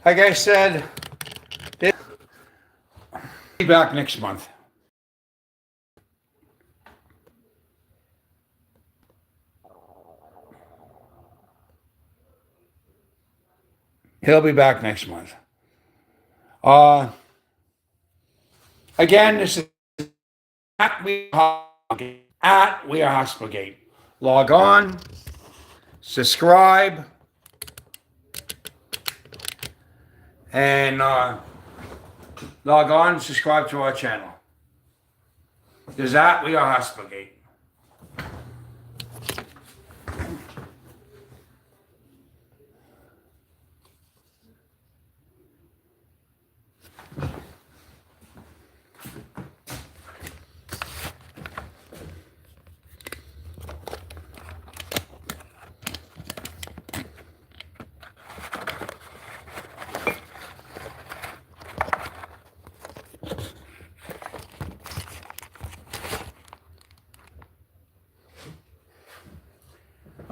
Like I said, they'll be back next month. He'll be back next month. Uh, Again, this is at We Are Hospitalgate. Log on, subscribe, and log on and subscribe to our channel. There's at We Are Hospitalgate.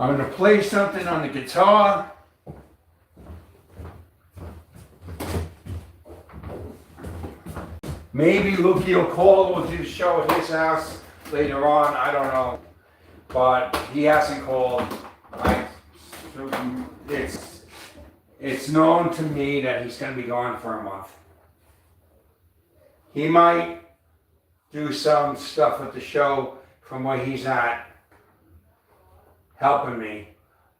I'm going to play something on the guitar. Maybe Lukey will call. We'll do the show at his house later on. I don't know. But he hasn't called. It's known to me that he's going to be gone for a month. He might do some stuff with the show from where he's at, helping me,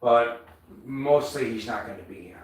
but mostly he's not going to be here.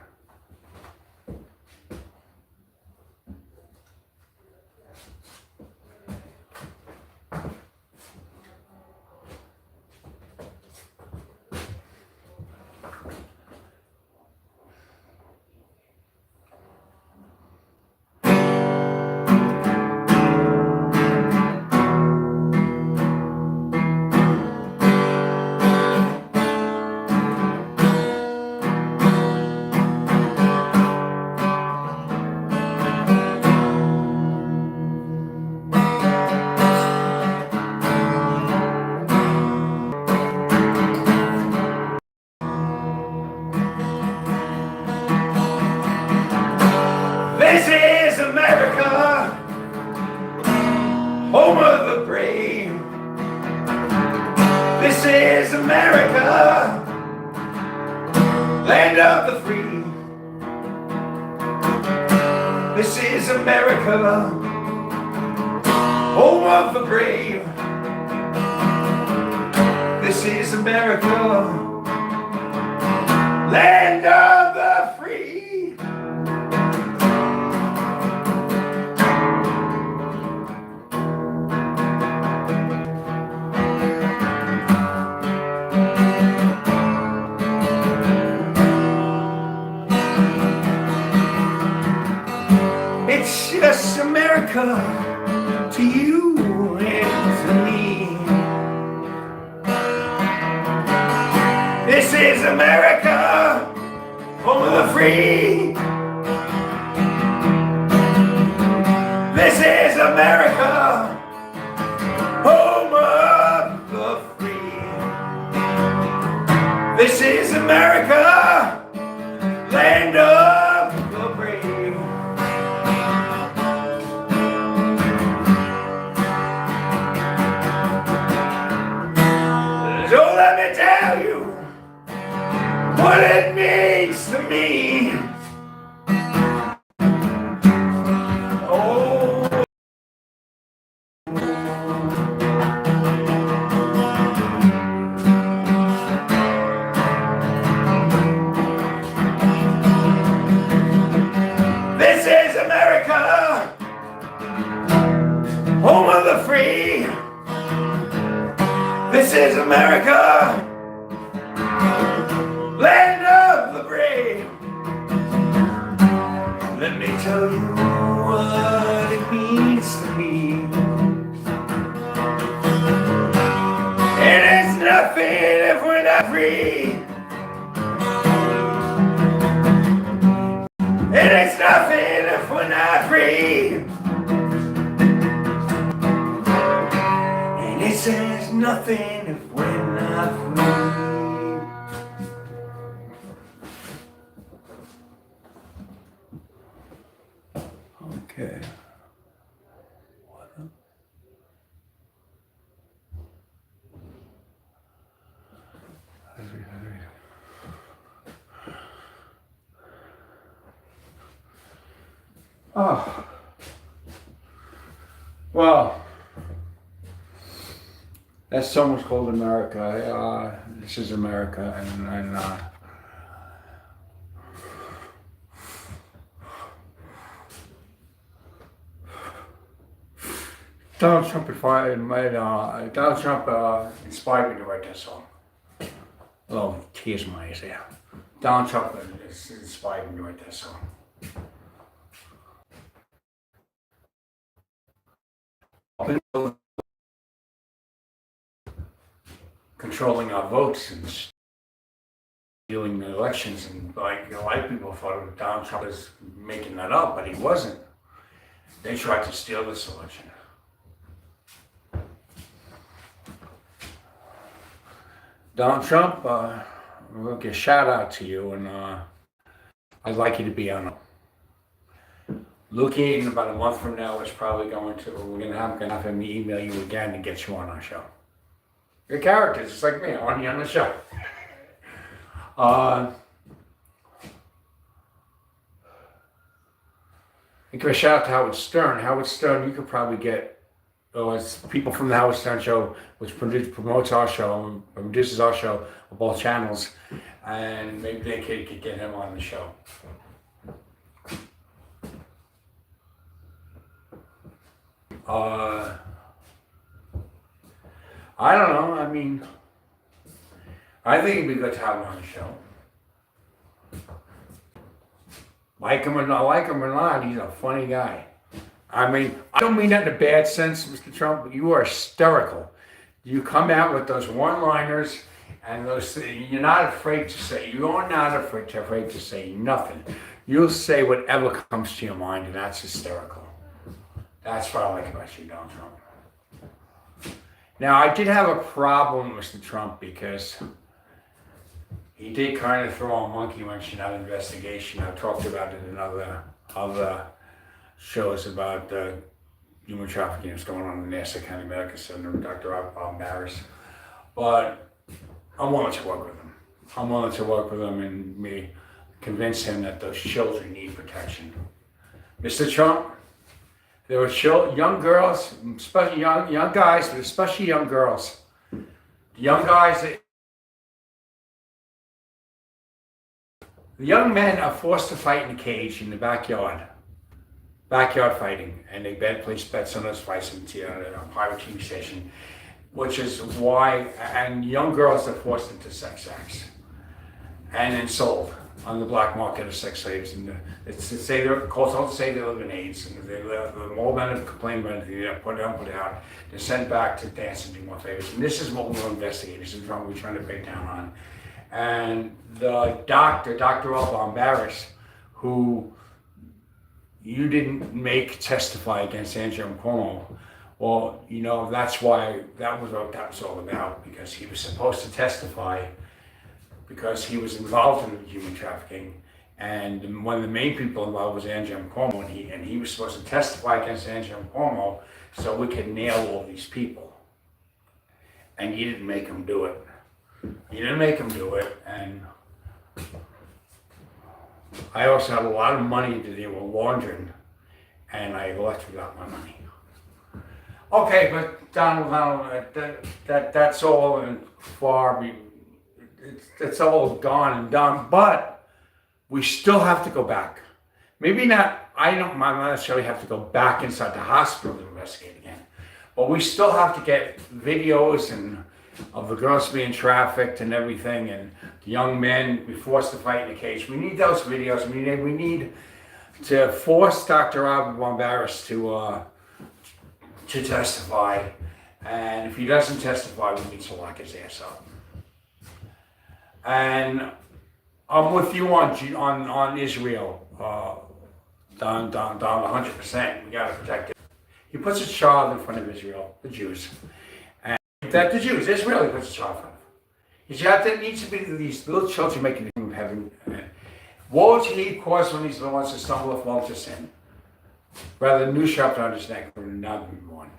This is America, home of the brave. This is America, land of the free. This is America, home of the brave. This is America, land of the free. It's just America to you and to me. This is America, home of the free. This is America, home of the free. This is America, land of the brave. So let me tell you what it means to me. Oh, this is America, home of the free. This is America, land of the brave. Let me tell you what it means to me. It is nothing if we're not free. It is nothing if we're not free. And it says nothing if we're not free. Okay. Oh. Well, that's so much called America. This is America, and Donald Trump Donald Trump inspired me to write that song. Oh, tears in my eyes there. Donald Trump inspired me to write that song. Controlling our votes and stealing the elections, and like a lot of people thought Donald Trump was making that up, but he wasn't. They tried to steal this election. Donald Trump, we'll give a shout out to you, and I'd like you to be on. Luke in about a month from now is probably we're gonna have him email you again to get you on our show. Your characters, just like me, I want you on the show. Give a shout out to Howard Stern. Howard Stern, you could probably get it's people from the Howard Stern show, which promotes our show, produces our show on both channels, and maybe they could get him on the show. I don't know. I mean, I think it'd be good to have him on the show. Like him or not, he's a funny guy. I mean, I don't mean that in a bad sense, Mr. Trump, but you are hysterical. You come out with those one-liners and you're not afraid to say, nothing. You'll say whatever comes to your mind, and that's hysterical. That's what I like about you, Donald Trump. Now, I did have a problem, Mr. Trump, because he did kind of throw a monkey wrench in that investigation. I've talked about it in other shows about human trafficking that's going on in the NASA County Medical Center with Dr. Bob Barris. But I'm willing to work with him. I'm willing to work with him and convince him that those children need protection. Mr. Trump, there were young girls, especially young guys, but especially young girls. The young men are forced to fight in a cage in the backyard fighting, and they place bets on those fights on a private TV station, which is why, and young girls are forced into sex acts and then sold on the black market as sex slaves, and it's to say they're called to say they live in AIDS, and the more men have complained about it, they put it out, they're sent back to dance and do more favors, and this is what we're investigating. This is what we're trying to break down on. And the Dr. Bob Barris, who you didn't make testify against Andrew Cuomo, well, that's why that was what that was all about, because he was supposed to testify because he was involved in human trafficking, and one of the main people involved was Andrew Cuomo, and he was supposed to testify against Andrew Cuomo so we could nail all these people. And you didn't make him do it. And I also had a lot of money to deal with laundering, and I left without my money. Okay, but Donald, that's all it's all gone and done, but we still have to go back. Maybe not, I don't necessarily have to go back inside the hospital to investigate again, but we still have to get videos of the girls being trafficked and everything, and the young men be forced to fight in the cage. We need those videos. We need to force Dr. Bob Barris to testify, and if he doesn't testify, we need to lock his ass up. And I'm with you on Israel, down 100%. We got to protect it. He puts a child in front of Israel, the Jews. Israel puts a child in front of. There needs to be these little children making the kingdom of heaven. Woe to he cause when these little ones to stumble or fall into sin. rather than noose wrapped around his neck would not be born.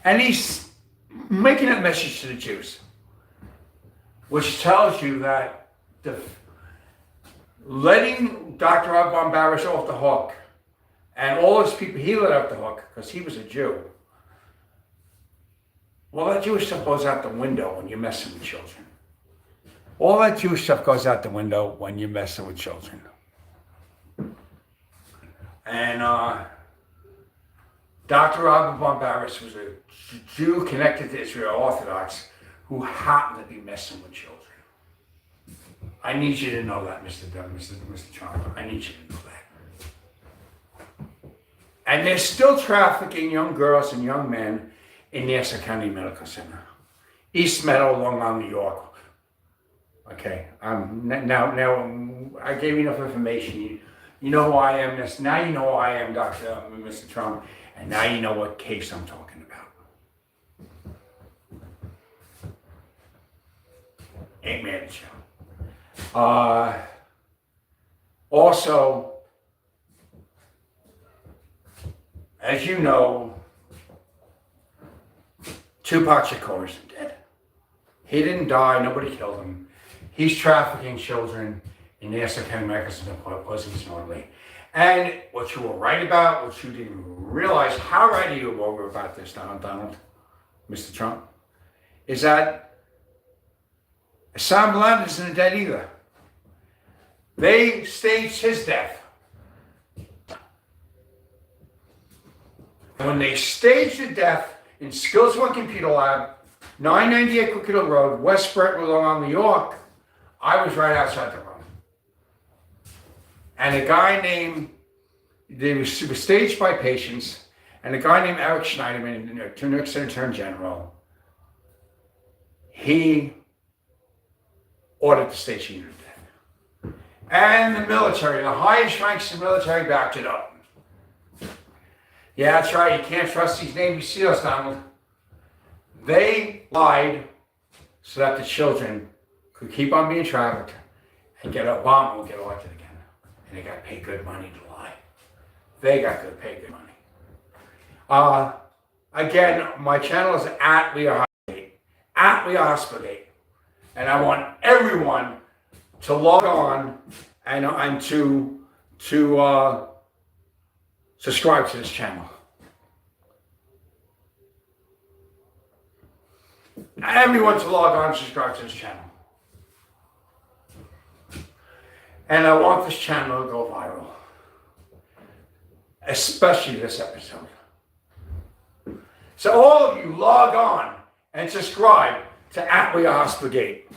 And he's making that message to the Jews, which tells you that letting Dr. Abraham Barish off the hook, and all his people he let off the hook because he was a Jew. Well, that Jewish stuff goes out the window when you're messing with children. All that Jewish stuff goes out the window when you're messing with children. And Dr. Abraham Barish was a Jew connected to Israel Orthodox who happened to be messing with children. I need you to know that, Mr. Trump. I need you to know that. And they're still trafficking young girls and young men in Nassau County Medical Center, East Meadow, Long Island, New York. Okay, now I gave you enough information. You know who I am. Now you know who I am, Mr. Trump, and now you know what case I'm talking about. Ain't mad at you. Also, as you know, Tupac Shakur isn't dead. He didn't die. Nobody killed him. He's trafficking children in Nassau County Medical Center Pleasant Norley. And what you were right about, what you didn't realize, how right you were about this, Donald, Mr. Trump, is that Osama bin Laden isn't dead either. They staged his death. And when they staged the death in Skills One Computer Lab, 998 Crooked Hill Road, West Brentwood, Long Island, New York, I was right outside the room. And a guy named, they were staged by patients, and a guy named Eric Schneiderman, New York City Attorney General, he ordered the staging of death. And the military, the highest ranks of the military backed it up. Yeah, that's right, you can't trust these Navy SEALs, Donald. They lied so that the children could keep on being trafficked and Obama would get elected again. And they got paid good money to lie. They got paid good money. Again, my channel is at Leo Hospigate. At Leo Hospigate. And I want everyone to log on and to subscribe to this channel. Everyone to log on and subscribe to this channel. And I want this channel to go viral. Especially this episode. So all of you log on and subscribe to Leo Hospigate.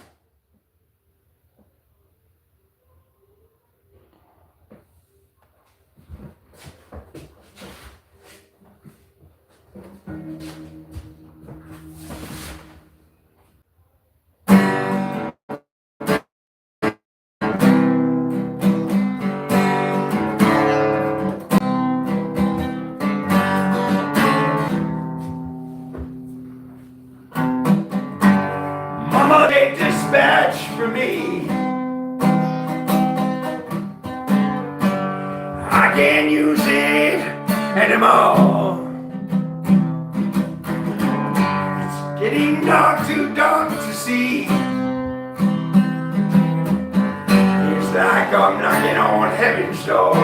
Dispatch for me. I can't use it anymore. It's getting dark, too dark to see. It's like I'm knocking on heaven's door.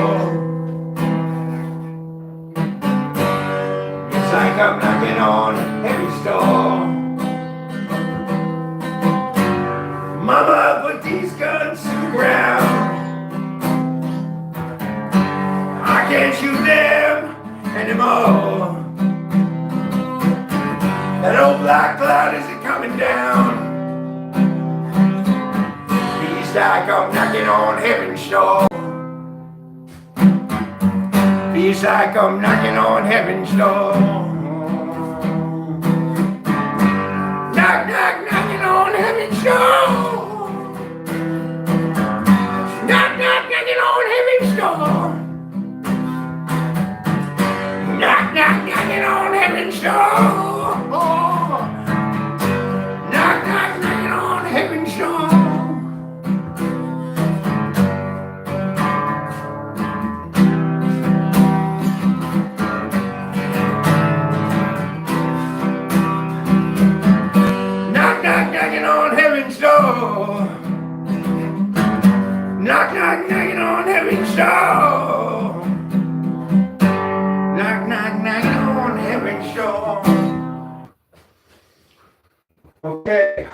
It's like I'm knocking on heaven's door. Mama, put these guns to the ground. I can't shoot them anymore. That old black cloud isn't coming down. Feels like I'm knocking on heaven's door. Feels like I'm knocking on heaven's door. Knock, knock, knocking on heaven's door. Knock, knock, knocking on heaven's door. Knock, knock, knocking on heaven's door. Knock, knock, knocking on heaven's door. knock, knocking on heaven's door. Knock, knock, knocking on heaven's door. Okay.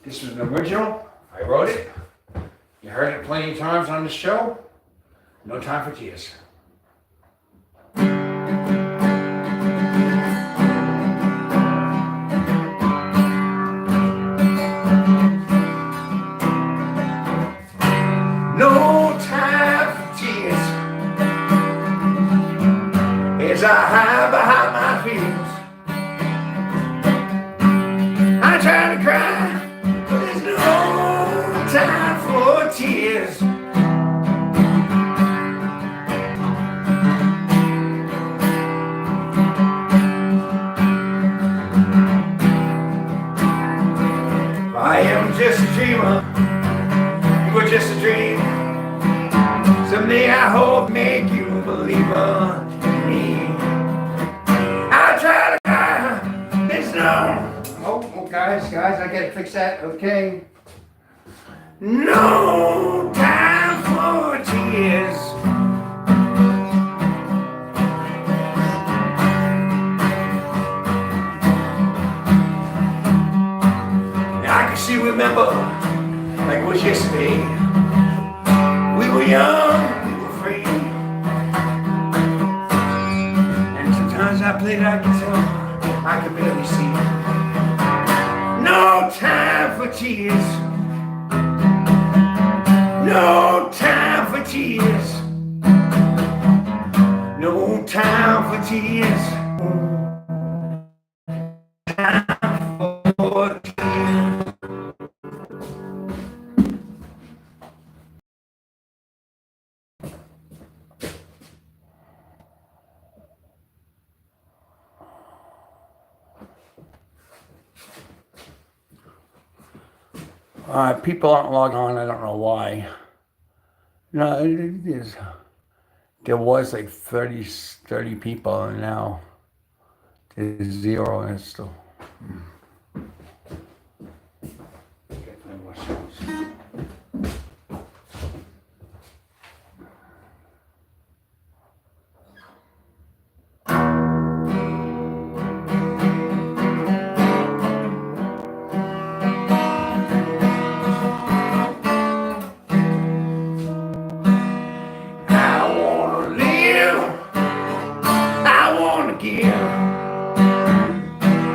This was an original. I wrote it. You heard it plenty of times on the show. No Time for Tears. No time for tears as I hide behind my fears. I try to cry, but there's no time for tears. I am just a dreamer, you were just a dream. Someday I hope make you a believer in me. I try to cry, there's no. Oh, guys, I gotta fix that, okay? No time for tears. I can still remember like it was yesterday. We were young, we were free. And sometimes I played that guitar, I could barely see. No time for tears. No time for tears. No time for tears. Time for tears. People aren't logging on. I don't know why. No, it is. There was like 30 people, and now there's 0, and it's still.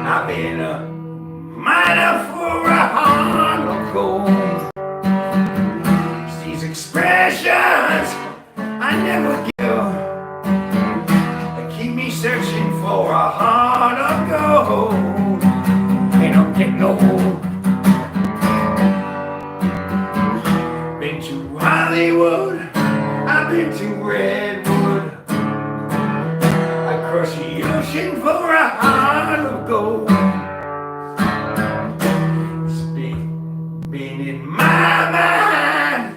I've been a miner for a heart of gold. It's these expressions I never give that keep me searching for a heart of gold. And I'm getting old. Been to Hollywood, I've been to Redwood. Across the ocean for a heart of gold. It's been in my mind.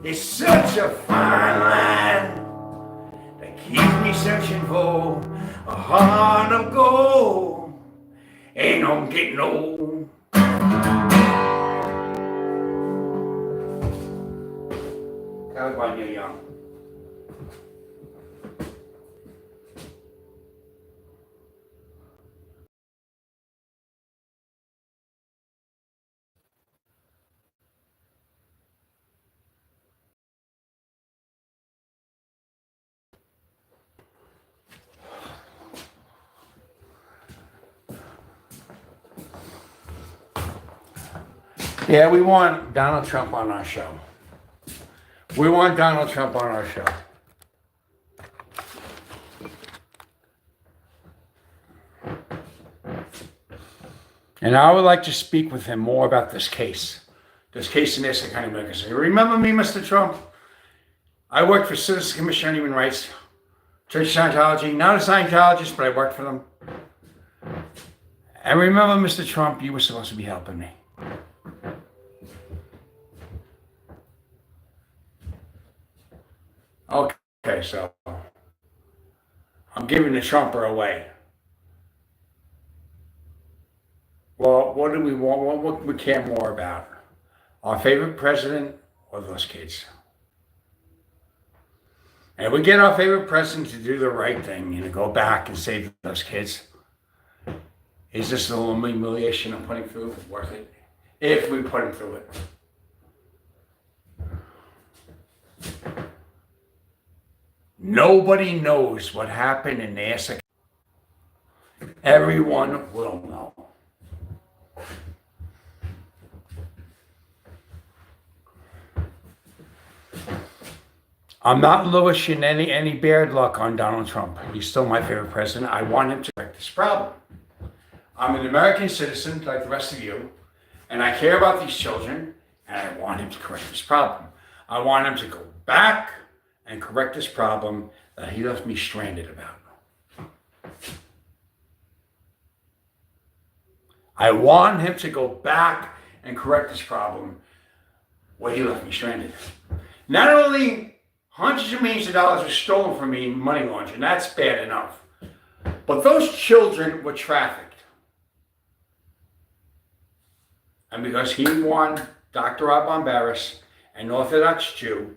It's such a fine line that keeps me searching for a heart of gold. Ain't no getting old. That was when you're young. Yeah, we want Donald Trump on our show. We want Donald Trump on our show. And I would like to speak with him more about this case. This case in Essex County Medical Center. Remember me, Mr. Trump? I worked for Citizens Commission on Human Rights, Church of Scientology, not a Scientologist, but I worked for them. And remember, Mr. Trump, you were supposed to be helping me. Okay, so I'm giving the Trumper away. Well, what do we want? What we care more about? Our favorite president or those kids? And we get our favorite president to do the right thing and to go back and save those kids. Is this a little humiliation I'm putting through worth it? If we put him through it. Nobody knows what happened in NASA. Everyone will know. I'm not wishing any bad luck on Donald Trump. He's still my favorite president. I want him to correct this problem. I'm an American citizen like the rest of you, and I care about these children, and I want him to correct this problem. I want him to go back and correct this problem that he left me stranded about. I want him to go back and correct this problem where he left me stranded. Not only hundreds of millions of dollars were stolen from me in money laundering, that's bad enough, but those children were trafficked. And because he won Dr. Rob Barbaras, an Orthodox Jew,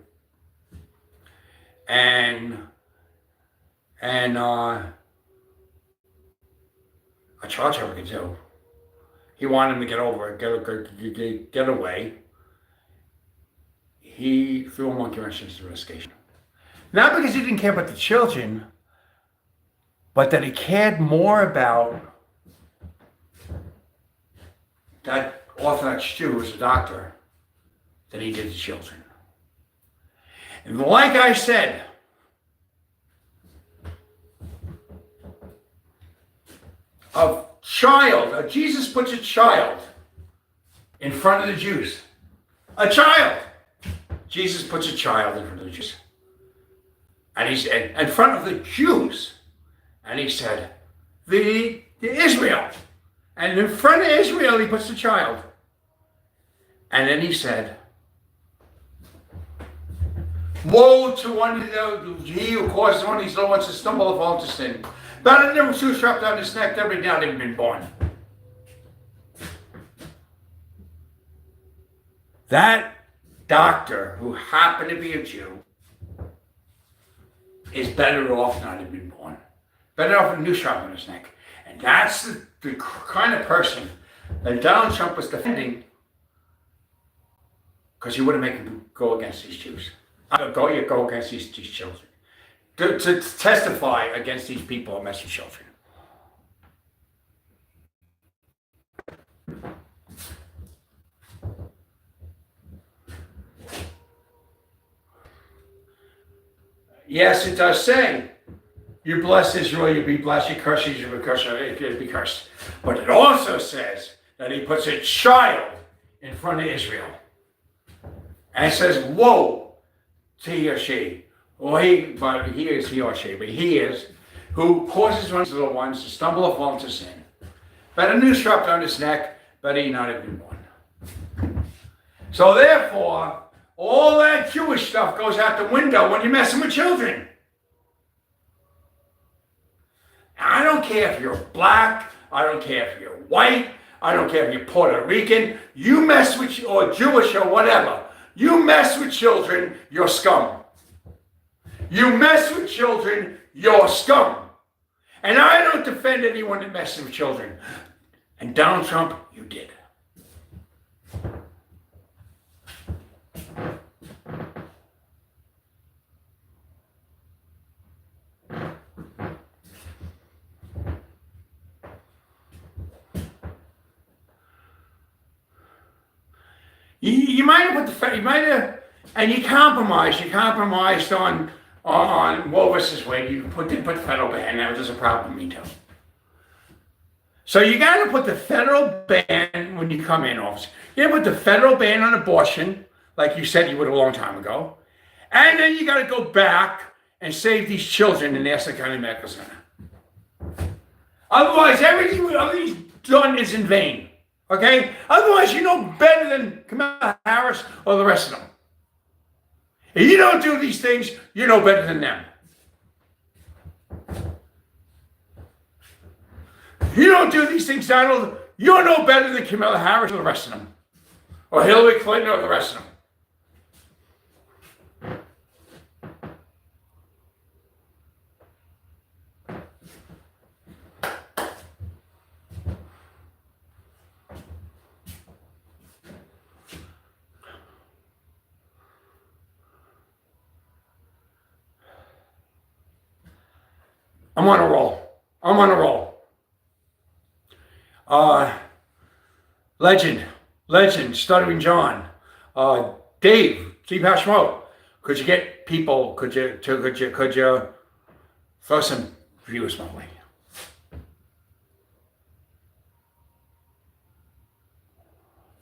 and a child trafficker too, he wanted him to get over it, get away. He threw a monkey wrench into the investigation. Not because he didn't care about the children, but that he cared more about that Orthodox Jew who's a doctor than he did the children. And like I said, Jesus puts a child in front of the Jews. A child! Jesus puts a child in front of the Jews. And he said, in front of the Jews. And he said, the Israel. And in front of Israel, he puts the child. And then he said, woe to he who causes one of these little ones to stumble or fall into sin. But it never too strapped on his neck, every now they've been born. That doctor, who happened to be a Jew, is better off not having been born. Better off with a noose strap on his neck. And that's the kind of person that Donald Trump was defending, because he wouldn't make him go against these Jews. Go against these children. To testify against these people and messy children. Yes, it does say, you bless Israel, you be blessed, you curse Israel, you be cursed. But it also says that he puts a child in front of Israel. And it says, woe to he or she. Well, he is, who causes one of the little ones to stumble or fall into sin. Better noose strapped on his neck, better he not have been born. So therefore, all that Jewish stuff goes out the window when you're messing with children. I don't care if you're black, I don't care if you're white, I don't care if you're Puerto Rican, you mess with, or Jewish or whatever, you mess with children, you're scum. You mess with children, you're scum. And I don't defend anyone that messes with children. And Donald Trump, you did. You might have put and you compromised on Roe versus Wade. You put the federal ban. That was a problem with me too. So you got to put the federal ban when you come in office. You got to put the federal ban on abortion, like you said you would a long time ago, and then you got to go back and save these children in Nassau County Medical Center. Otherwise, everything he's done is in vain. Okay? Otherwise, you know better than Kamala Harris or the rest of them. If you don't do these things, you know better than them. If you don't do these things, Donald, you're no better than Kamala Harris or the rest of them. Or Hillary Clinton or the rest of them. I'm on a roll. I'm on a roll. Legend, Stuttering John, Dave, Deep Hash Mo. Could you get people? Could you throw some viewers my way?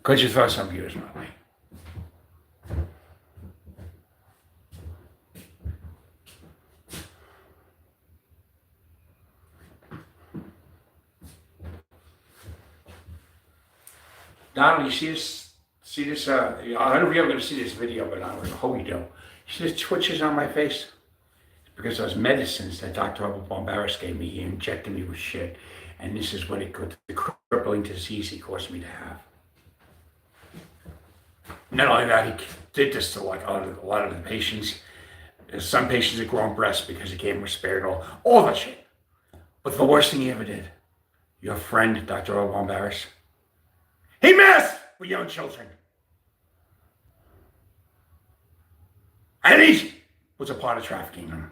Could you throw some viewers my way? Donald, you see this? See this? I don't know if you're going to see this video, but I hope you do. You see the twitches on my face? It's because those medicines that Dr. Robert Bombaris gave me, he injected me with shit. And this is what it could, the crippling disease he caused me to have. Not only that, he did this to like a lot of the patients. Some patients had grown breasts because he gave them risperidol, all that shit. But the worst thing he ever did, your friend, Dr. Robert Bombaris, he messed with young children. And he was a part of trafficking them.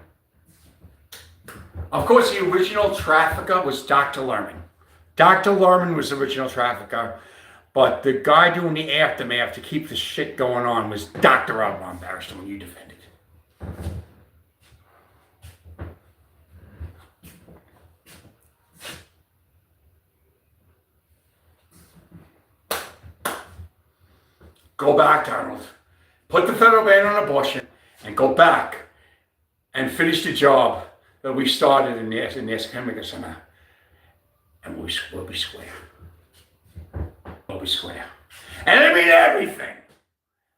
Of course, the original trafficker was Dr. Lerman. Dr. Lerman was the original trafficker, but the guy doing the aftermath to keep the shit going on was Dr. Robert Bombaris, the one you defended. Go back, Donald. Put the federal ban on abortion and go back and finish the job that we started in the Academic Center. And we'll be square. We'll be square. And I mean everything.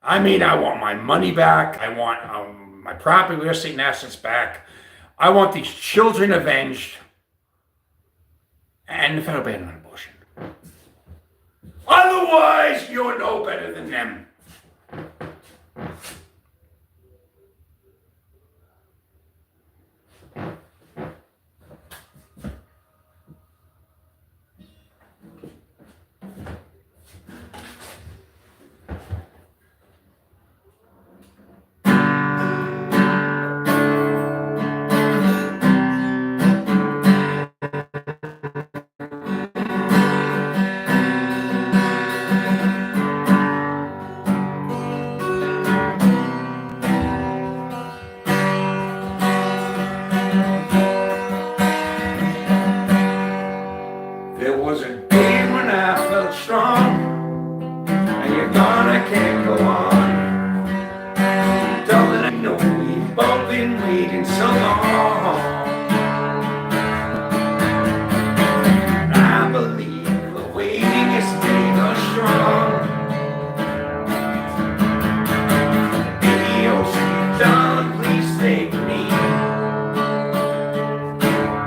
I mean, I want my money back. I want my property, real estate, and assets back. I want these children avenged. And the federal ban on abortion. Otherwise, you're no better than them. There was a day when I felt strong, and you're gone, I can't go on. Darling, I know we've both been waiting so long. I believe the waiting has made us strong. Baby, oh sweet darling, please stay with me.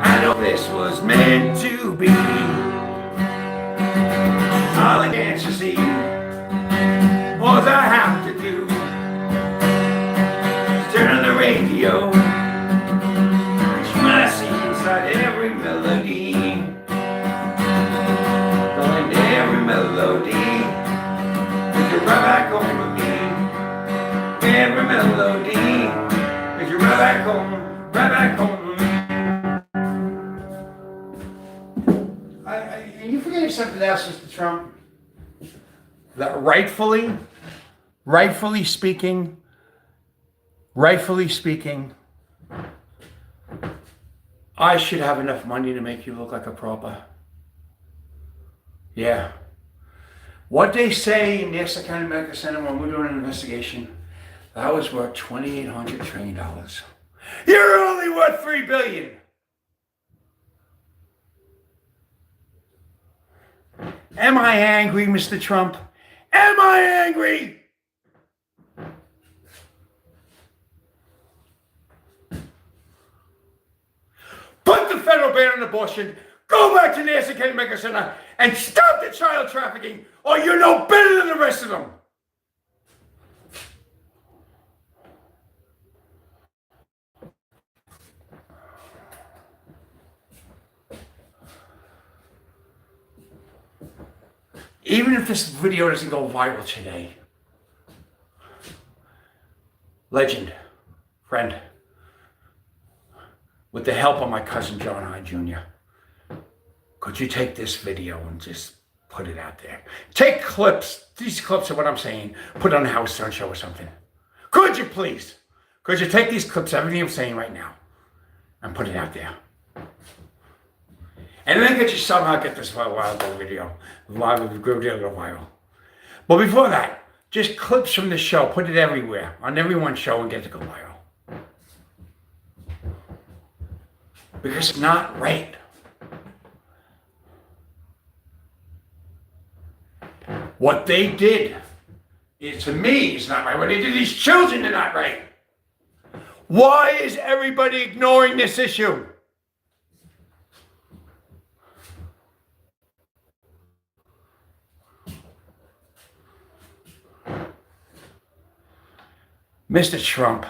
I know this was meant to be. All I can see, all I have to do is turn on the radio, which when I see inside every melody, going to every melody, make you right back home with me. Every melody, make you right back home with me. You forgetting something else, Mr. Trump? That rightfully speaking, I should have enough money to make you look like a proper. Yeah. What they say in the Essex County Medical Center when we're doing an investigation, that was worth $2,800 trillion. You're only worth $3 billion. Am I angry, Mr. Trump? Am I angry? Put the federal ban on abortion, go back to the Essex County Medical Center, and stop the child trafficking, or you're no better than the rest of them. Even if this video doesn't go viral today, legend, friend, with the help of my cousin John Hine Jr., could you take this video and just put it out there? Take clips, these clips of what I'm saying, put it on the Howard Stern Show or something. Could you please? Could you take these clips, everything I'm saying right now, and put it out there? And then could you somehow get this viral video go viral? But before that, just clips from the show, put it everywhere, on everyone's show, and get it to go viral. Because it's not right. What they did is, to me, is not right. What they did to these children is not right. Why is everybody ignoring this issue? Mr. Trump,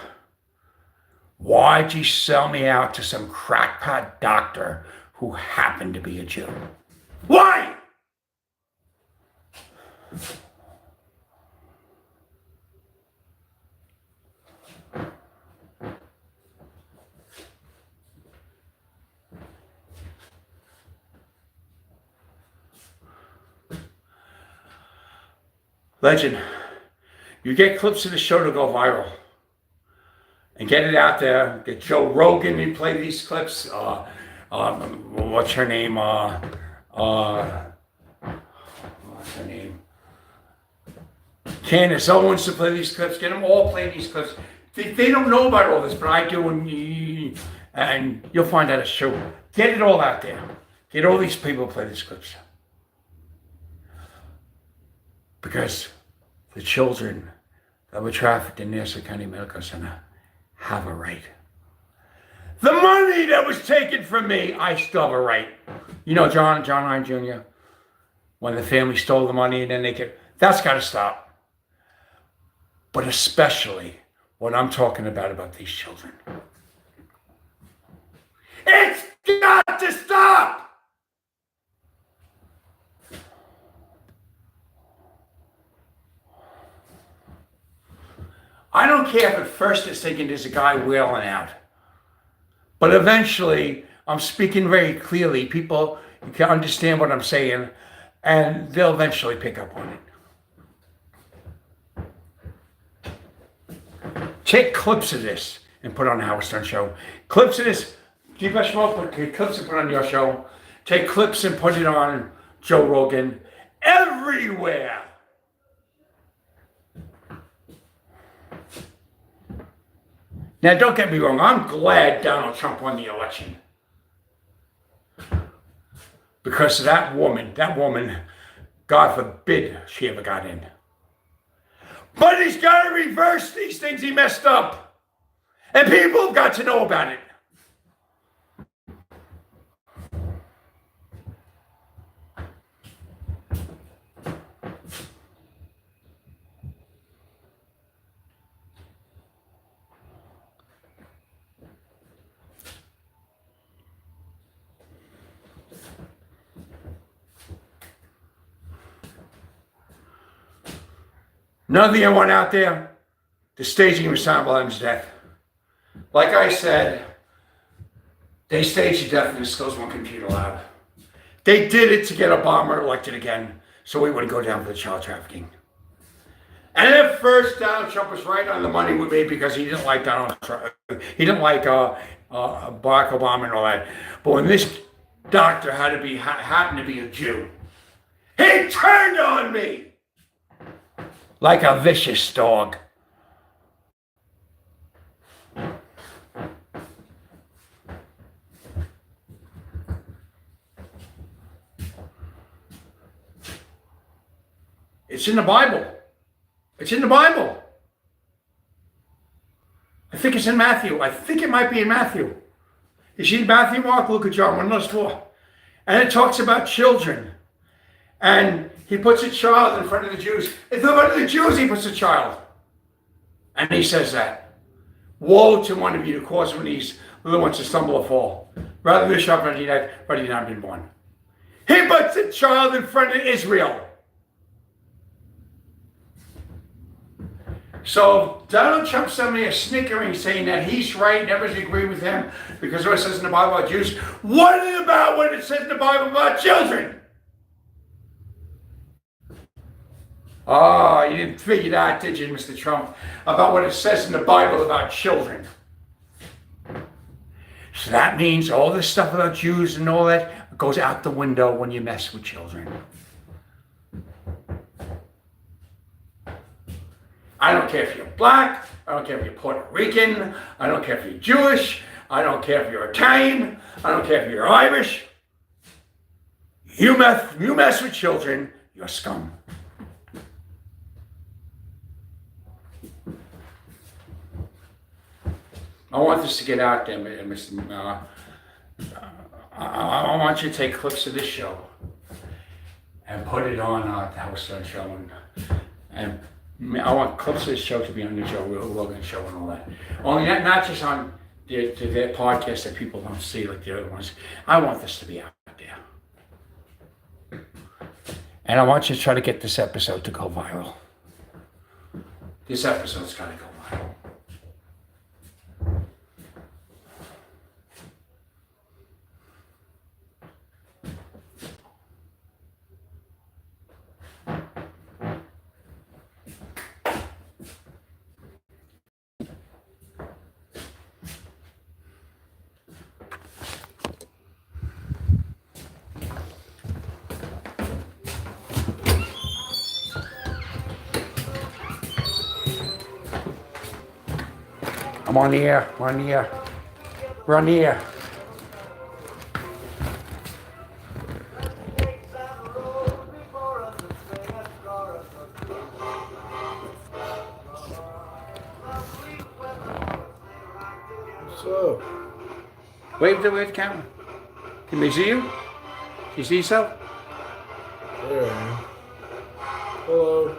why'd you sell me out to some crackpot doctor who happened to be a Jew? Why? Legend, you get clips of the show to go viral and get it out there. Get Joe Rogan to play these clips. What's her name? What's her name? Candace Owens to play these clips. Get them all playing these clips. They don't know about all this, but I do, and you'll find out a show. Get it all out there. Get all these people to play these clips. Because the children that were trafficked in Nassau County Medical Center have a right. The money that was taken from me, I still have a right. You know, John Hine Jr., when the family stole the money and then that's got to stop. But especially what I'm talking about these children. It's got to stop! I don't care if at first it's thinking there's a guy wailing out. But eventually, I'm speaking very clearly. People can understand what I'm saying, and they'll eventually pick up on it. Take clips of this and put on the Howard Stern Show. Clips of this, keep us clips and put on your show. Take clips and put it on Joe Rogan. Everywhere. Now, don't get me wrong. I'm glad Donald Trump won the election. Because that woman, God forbid she ever got in. But he's got to reverse these things he messed up. And people have got to know about it. Another one out there, the staging of Osama bin Laden's death. Like I said, they staged the death and the skills one computer lab. They did it to get Obama elected again, so we wouldn't go down for the child trafficking. And at first, Donald Trump was right on the money with me because he didn't like Donald Trump. He didn't like Barack Obama and all that. But when this doctor happened to be a Jew, he turned on me. Like a vicious dog. It's in the Bible. It's in the Bible. I think it's in Matthew. I think it might be in Matthew. You see Matthew, Mark, Luke, or John, one of those four. And it talks about children. And he puts a child in front of the Jews. In front of the Jews, he puts a child. And he says that. Woe to one of you to cause one of these little ones to stumble or fall. Rather than shove but he not been born. He puts a child in front of Israel. So Donald Trump sent me a snickering saying that he's right, and everybody agree with him because what it says in the Bible about Jews. What is it about what it says in the Bible about children? Oh, you didn't figure that, did you, Mr. Trump? About what it says in the Bible about children. So that means all this stuff about Jews and all that goes out the window when you mess with children. I don't care if you're black, I don't care if you're Puerto Rican, I don't care if you're Jewish, I don't care if you're Italian, I don't care if you're Irish. You mess with children, you're scum. I want this to get out there, Mr. I want you to take clips of this show and put it on the Howard Stern show, and I want clips of this show to be on the Joe Rogan show and all that. Only not just on their podcast that people don't see like the other ones. I want this to be out there, and I want you to try to get this episode to go viral. This episode's got to go viral. I'm on the air. We're on the air. We're on the air. So, Wave the camera. Can they see you? Can you see yourself? there I am. Hello.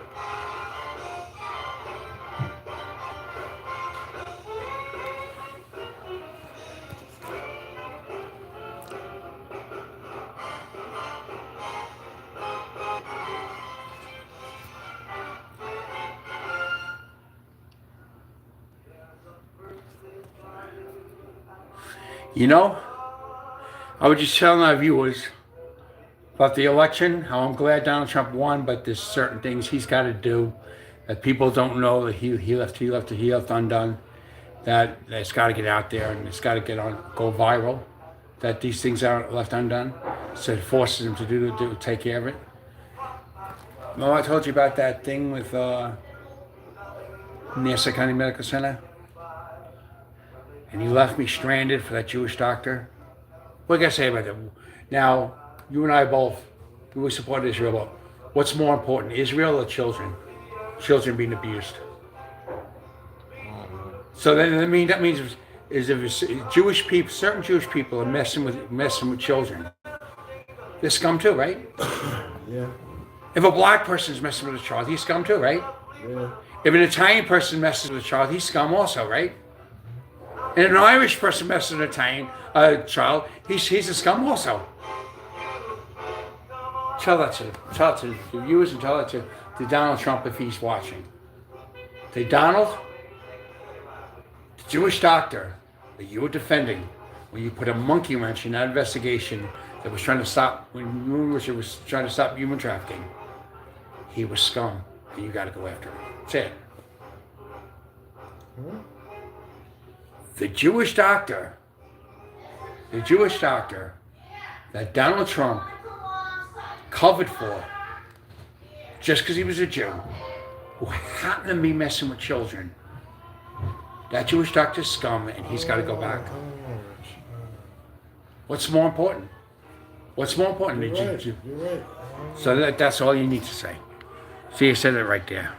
You know, I was just telling our viewers about the election, how I'm glad Donald Trump won, but there's certain things he's got to do that people don't know that he left undone. That it's got to get out there and it's got to go viral. That these things aren't left undone, so it forces him to take care of it. Well, I told you about that thing with Nassau County Medical Center, and he left me stranded for that Jewish doctor. What can I say about that? Now, you and I both, we support Israel, but what's more important, Israel or children? Children being abused. So that means if Jewish people, certain Jewish people are messing with children, they're scum too, right? Yeah. If a black person is messing with a child, he's scum too, right? Yeah. If an Italian person messes with a child, he's scum also, right? And if an Irish person messes with an Italian child, he's a scum also. Tell that to the viewers and tell that to Donald Trump if he's watching. Say, Donald, the Jewish doctor that you were defending when you put a monkey wrench in that investigation that was trying to stop human trafficking, he was scum, and you got to go after him. That's it. The Jewish doctor that Donald Trump covered for just because he was a Jew who happened to be messing with children, that Jewish doctor's scum and he's got to go back. What's more important? What's more important? You're right. So that's all you need to say. See, you said it right there.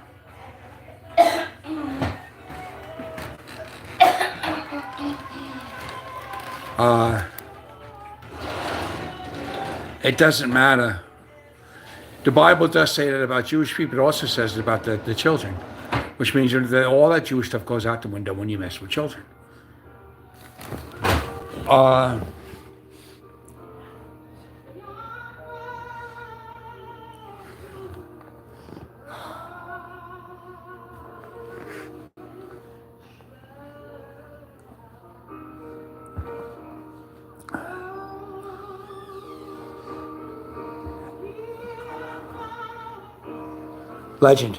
It doesn't matter. The Bible does say that about Jewish people. It also says it about the children, which means that all that Jewish stuff goes out the window when you mess with children. Legend.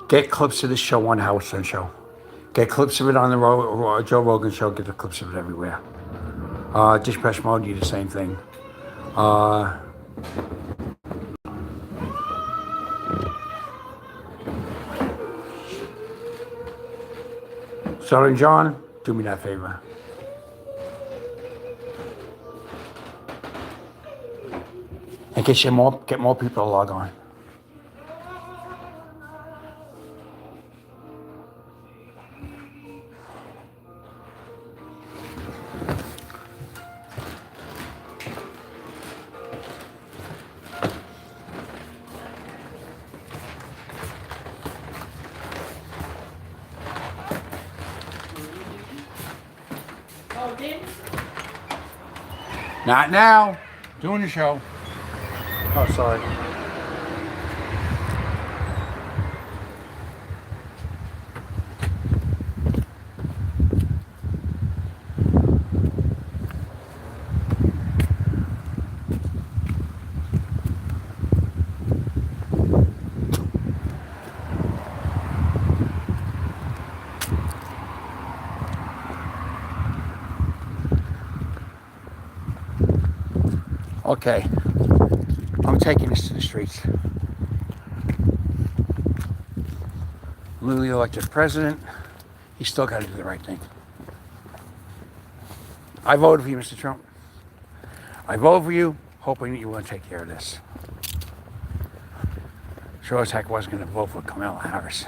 Get clips of this show on the Howard Stern Show. Get clips of it on the Joe Rogan Show. Get the clips of it everywhere. Dispatch Mode, do the same thing. Southern John, do me that favor. And get more people to log on. Not now. Doing the show. Oh, sorry. Okay, I'm taking this to the streets. Newly elected president, he's still got to do the right thing. I voted for you, Mr. Trump. I voted for you, hoping that you want to take care of this. Sure as heck wasn't going to vote for Kamala Harris.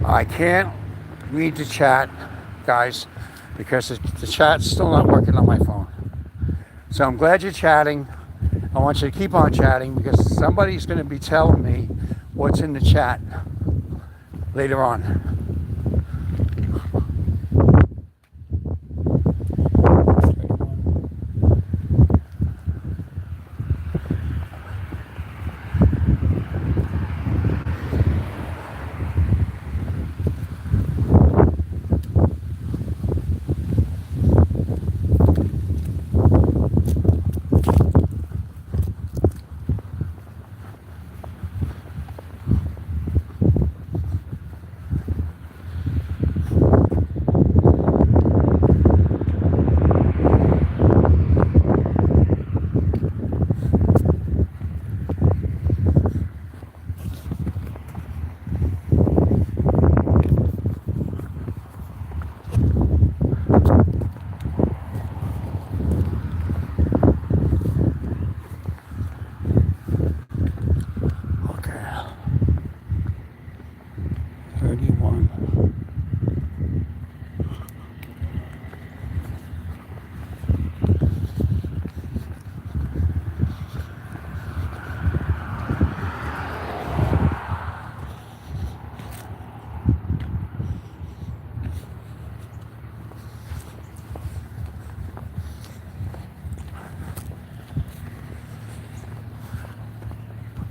I can't read the chat, guys, because the chat's still not working on my phone. So I'm glad you're chatting. I want you to keep on chatting because somebody's going to be telling me what's in the chat later on.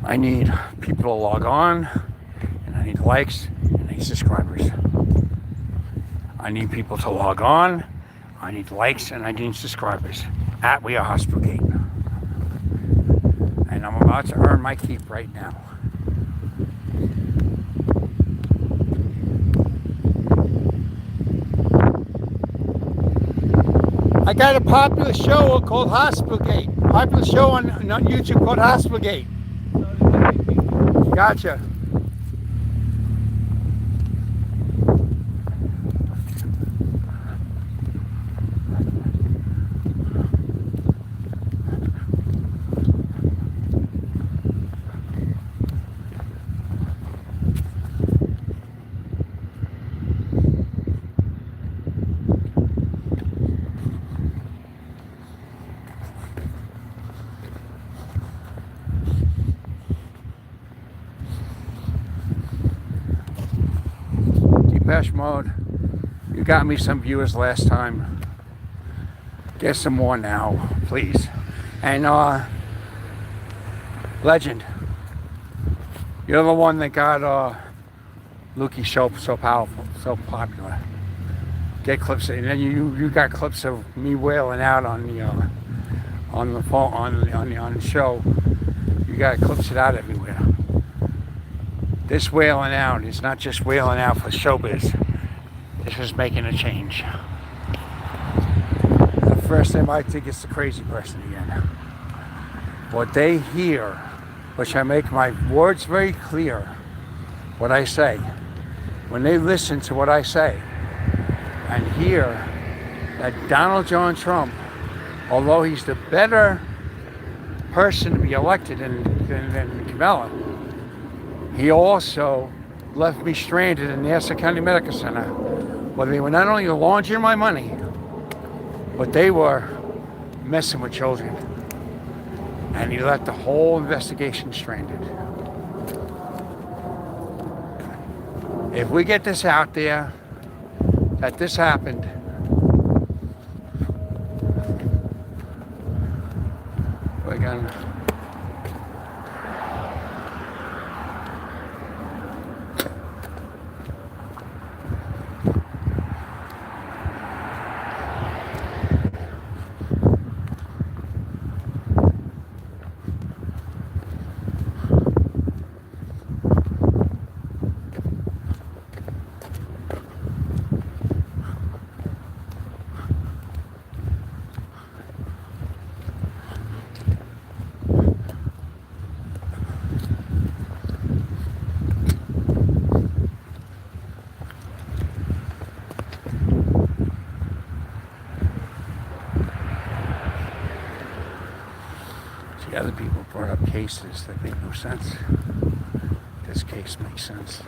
I need people to log on, and I need likes, and I need subscribers. I need people to log on, I need likes, and I need subscribers. at We Are Hospital Gate. And I'm about to earn my keep right now. I got a popular show called Hospital Gate. Popular show on YouTube called Hospital Gate. Gotcha. Depeche Mode, you got me some viewers last time. Get some more now, please. And Legend, you're the one that got Lukey's show so powerful, so popular. Get clips, and then you got clips of me wailing out on the phone on the show. You got clips of that everywhere. This wailing out is not just wailing out for showbiz. This is making a change. At first they might think it's the crazy person again. What they hear, which I make my words very clear, what I say, when they listen to what I say and hear that Donald John Trump, although he's the better person to be elected than Kamala, he also left me stranded in the Nassau County Medical Center, where they were not only laundering my money, but they were messing with children. And he left the whole investigation stranded. If we get this out there, that this happened, we're gonna... The other people brought up cases that make no sense. This case makes sense.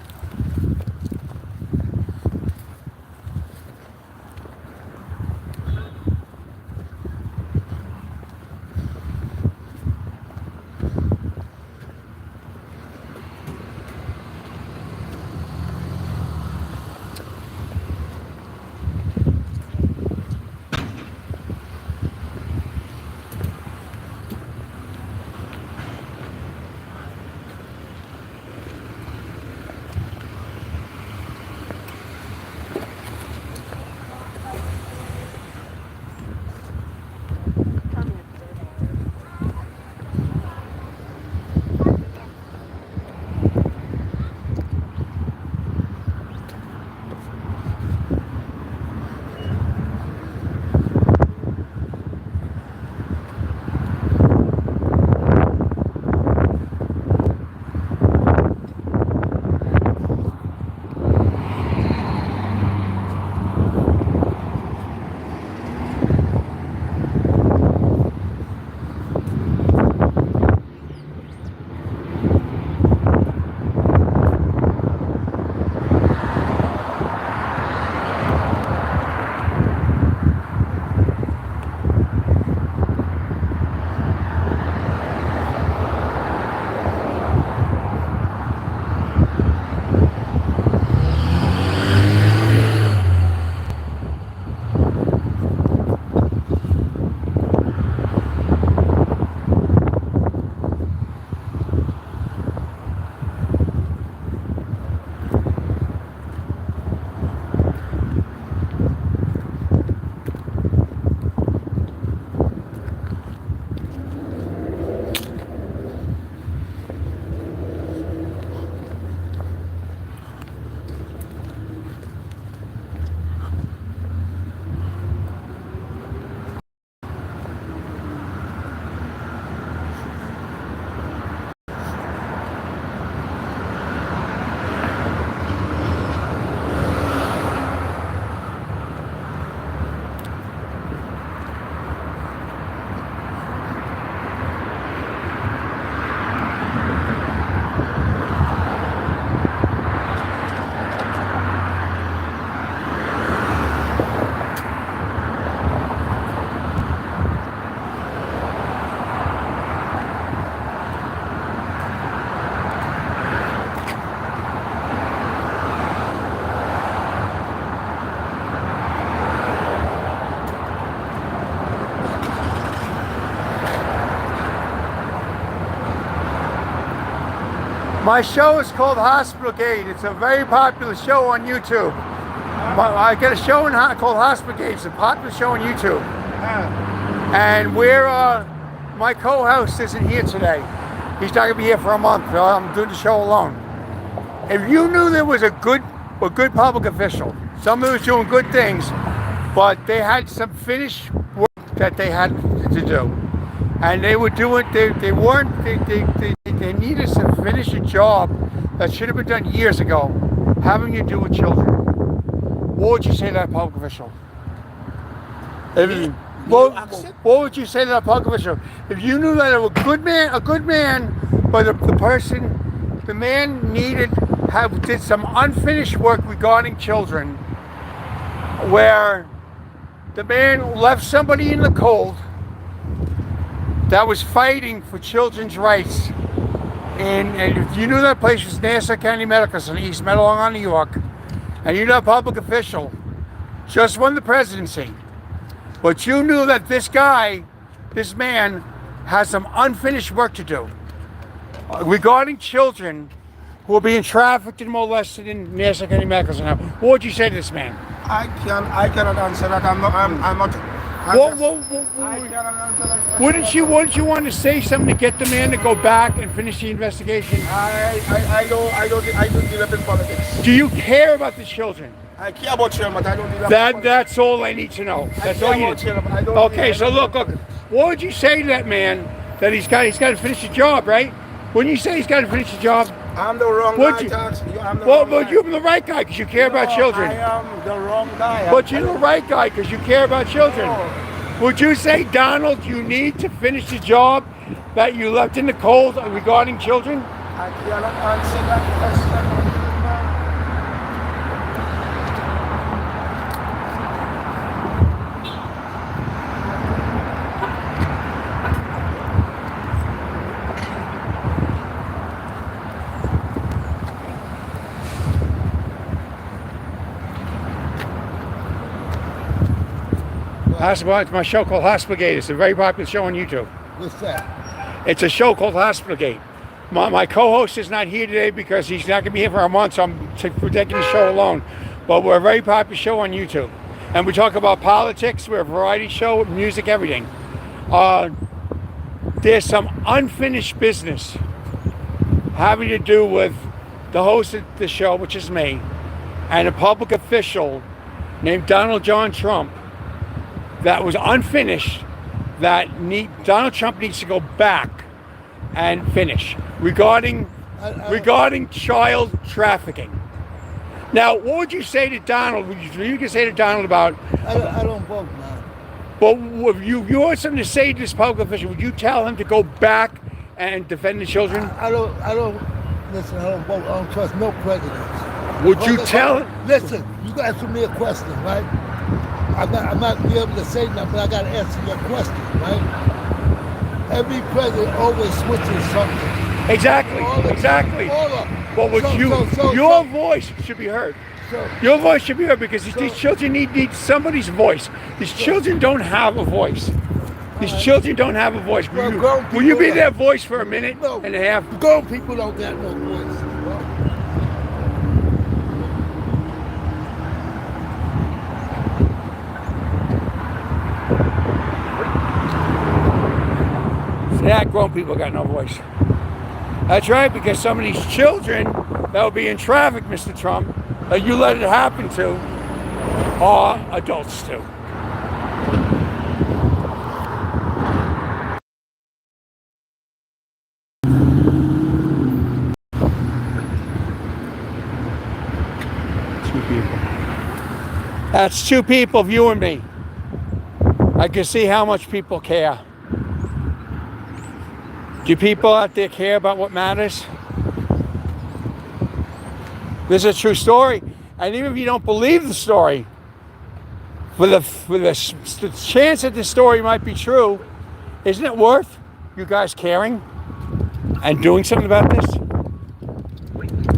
My show is called Hospital Gate. It's a very popular show on YouTube. I get a show called Hospital Gate. It's a popular show on YouTube. And my co-host isn't here today. He's not gonna be here for a month. So I'm doing the show alone. If you knew there was a good public official, somebody was doing good things, but they had some finished work that they had to do, and they were doing they needed to finish a job that should have been done years ago, having to do with children. What would you say to that public official? What would you say to that public official if you knew that a good man, but the man did some unfinished work regarding children, where the man left somebody in the cold that was fighting for children's rights, and if you knew that place was Nassau County Medical Center, East Meadow, Long Island, New York, and you know a public official just won the presidency, but you knew that this man, has some unfinished work to do regarding children who are being trafficked and molested in Nassau County Medical Center, what would you say to this man? I cannot answer that. I'm not. Wouldn't you want to say something to get the man to go back and finish the investigation? I don't deal in politics. Do you care about the children? I care about children, but I don't deal That's all I need to know. That's all you need. Okay, so look. What would you say to that man that he's got to finish the job, right? Wouldn't you say he's got to finish the job? I'm the wrong guy. You're the right guy because you care about children. I am the wrong guy. But you're the right guy because you care about children. No. Would you say, Donald, you need to finish the job that you left in the cold regarding children? I cannot answer that question. It's my show called Hospital Gate. It's a very popular show on YouTube. What's that? It's a show called Hospital Gate. My co-host is not here today because he's not going to be here for a month, so I'm taking the show alone. But we're a very popular show on YouTube. And we talk about politics, we're a variety show, music, everything. There's some unfinished business having to do with the host of the show, which is me, and a public official named Donald John Trump that was unfinished, that Donald Trump needs to go back and finish regarding child trafficking. Now, what would you say to Donald? You can say to Donald about. I don't vote, man. But if you had something to say to this public official, would you tell him to go back and defend the children? I don't. Listen, I don't vote. I don't trust no presidents. Would you tell him? Listen, you got to ask me a question, right? I'm not be able to say nothing, but I got to answer your question, right? Every president always switches something. Exactly. All of them. But your voice should be heard. Your voice should be heard because these children need somebody's voice. These children don't have a voice. These children don't have a voice. Will you be their voice for a minute and a half? Grown people don't got no voice. That grown people got no voice. That's right, because some of these children that will be in traffic, Mr. Trump, that you let it happen to, are adults too. Two people. That's two people viewing me. I can see how much people care. Do people out there care about what matters? This is a true story. And even if you don't believe the story, for the chance that the story might be true, isn't it worth you guys caring and doing something about this?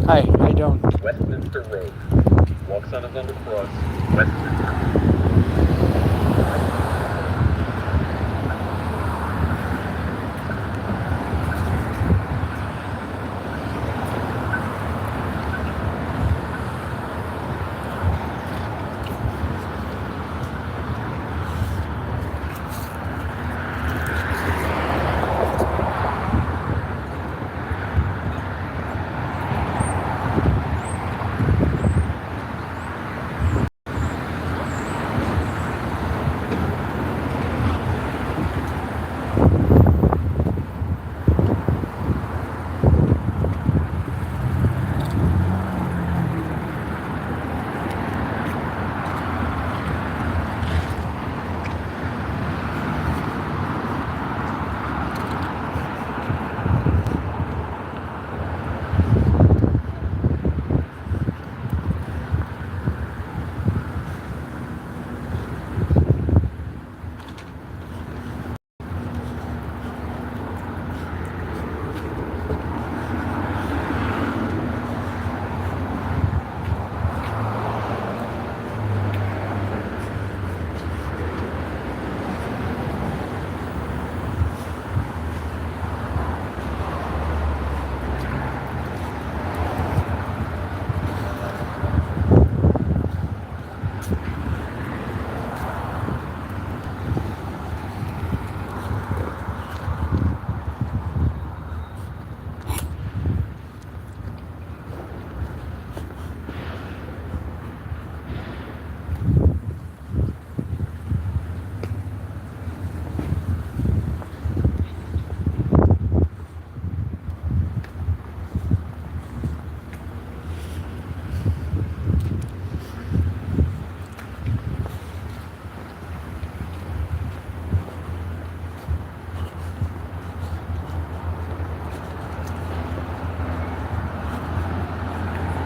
Hi, how you doing? Westminster Road. Walks on his undercross. Westminster.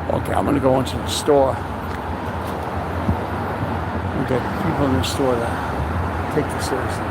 Okay, I'm gonna go into the store. We got people in the store that take this seriously.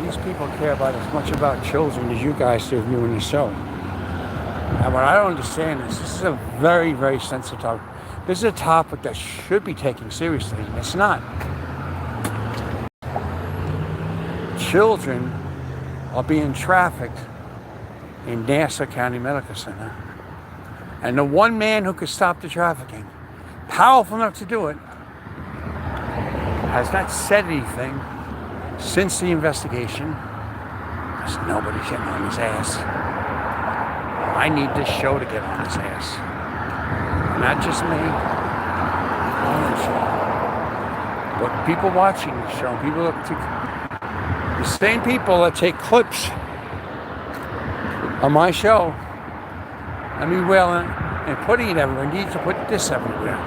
These people care about as much about children as you guys do viewing the show. And what I don't understand is this is a very, very sensitive topic. This is a topic that should be taken seriously, and it's not. Children are being trafficked in Nassau County Medical Center. And the one man who could stop the trafficking, powerful enough to do it, has not said anything since the investigation, because nobody's getting on his ass. I need this show to get on his ass. Not just me. On the show. But people watching the show, people the same people that take clips on my show, I mean, well, and putting it everywhere, need to put this everywhere.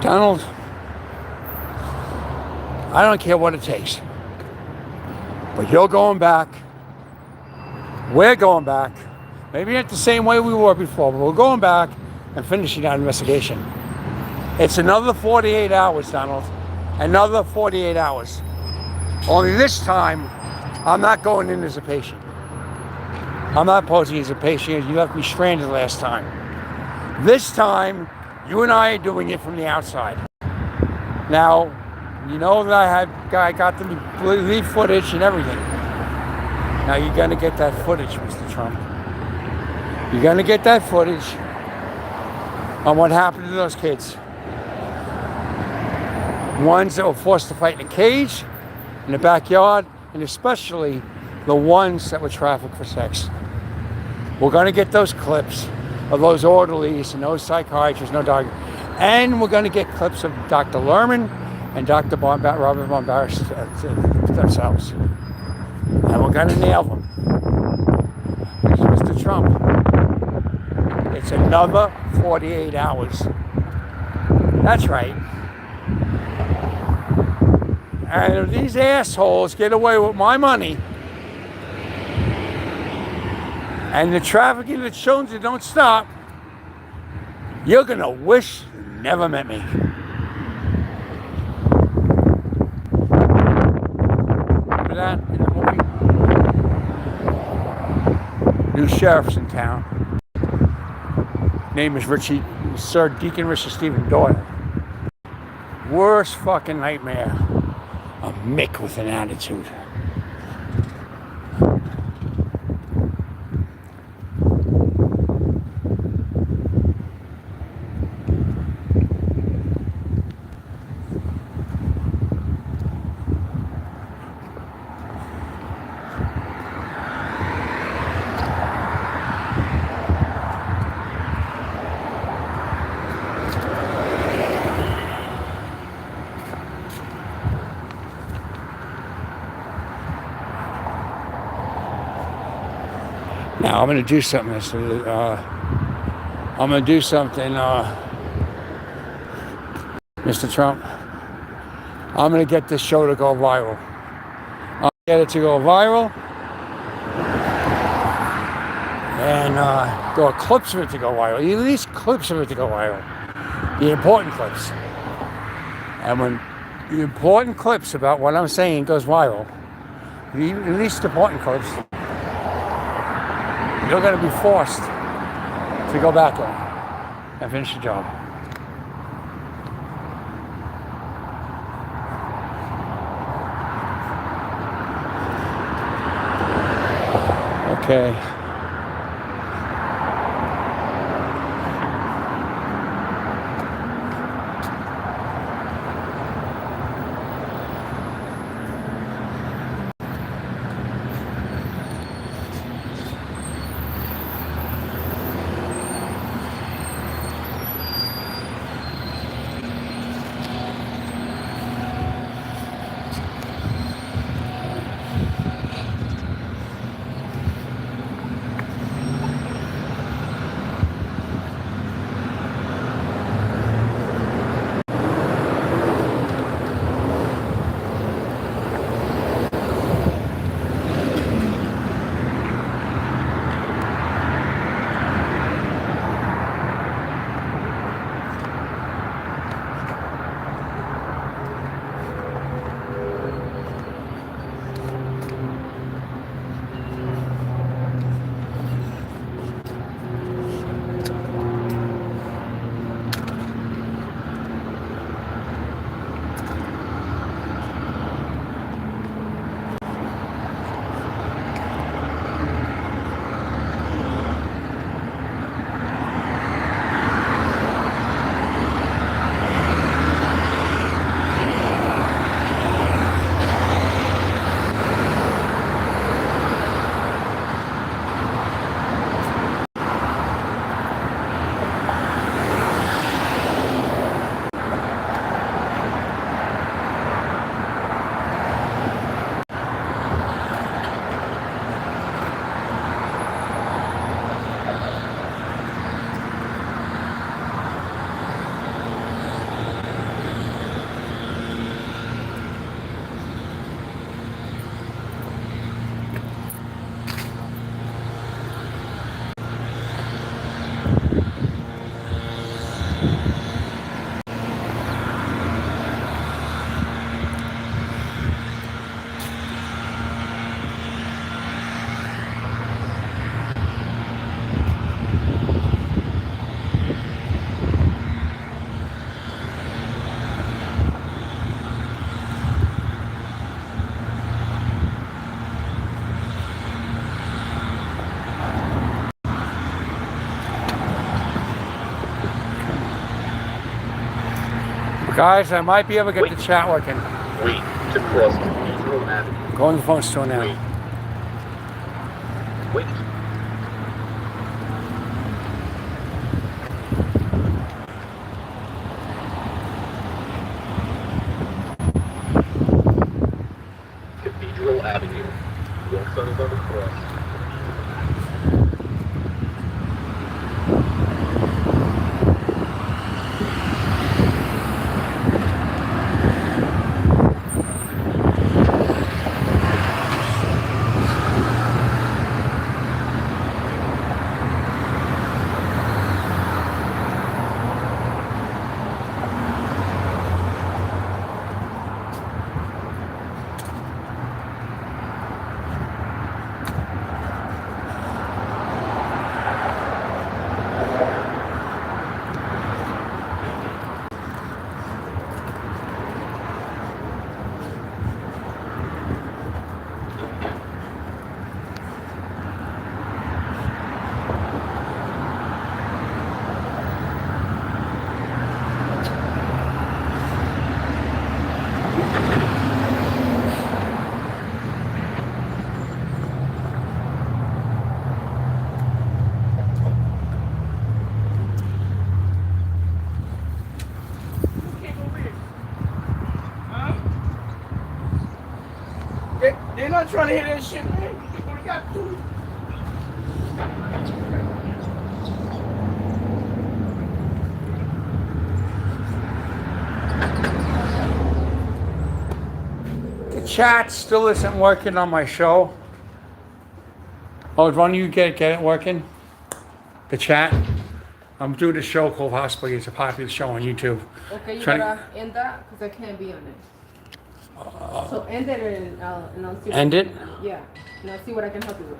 Donald, I don't care what it takes, but you're going back. We're going back. Maybe not the same way we were before, but we're going back and finishing that investigation. It's another 48 hours, Donald. Another 48 hours. Only this time, I'm not going in as a patient. I'm not posing as a patient. You left me stranded last time. This time, you and I are doing it from the outside. Now, you know that I got the lead footage and everything. Now you're gonna get that footage, Mr. Trump. You're gonna get that footage on what happened to those kids. Ones that were forced to fight in a cage, in the backyard, and especially the ones that were trafficked for sex. We're gonna get those clips. of those orderlies and those psychiatrists, no dog. And we're going to get clips of Dr. Lerman and Dr. Robert Bombaris themselves. And we're going to nail them. Mr. Trump, it's another 48 hours. That's right. And if these assholes get away with my money, and the trafficking of the children don't stop, you're gonna wish you never met me. Remember that in the movie? New sheriff's in town. Name is Sir Deacon Richard Stephen Doyle. Worst fucking nightmare. A Mick with an attitude. Now I'm going to do something. Mr. Trump. I'm going to get this show to go viral. I'll get it to go viral. And there are clips of it to go viral. At least clips of it to go viral. The important clips. And when the important clips about what I'm saying goes viral, at least the important clips, you're going to be forced to go back there and finish the job. Okay. Guys, I might be able to get the chat working. Wait to cross Cathedral Avenue. Go on the phone store now. Wait. not trying to hear that shit, man. What you got to do? The chat still isn't working on my show. Oh, Ron, you get it working? The chat? I'm doing a show called Hospital. It's a popular show on YouTube. Okay, you Trying- gotta end that because I can't be on it. So end it and I'll see. End it? Yeah, and I'll see what I can help you with.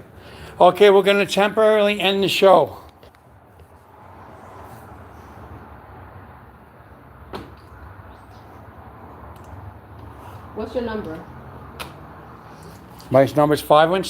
Okay, we're going to temporarily end the show. What's your number? My number's 516.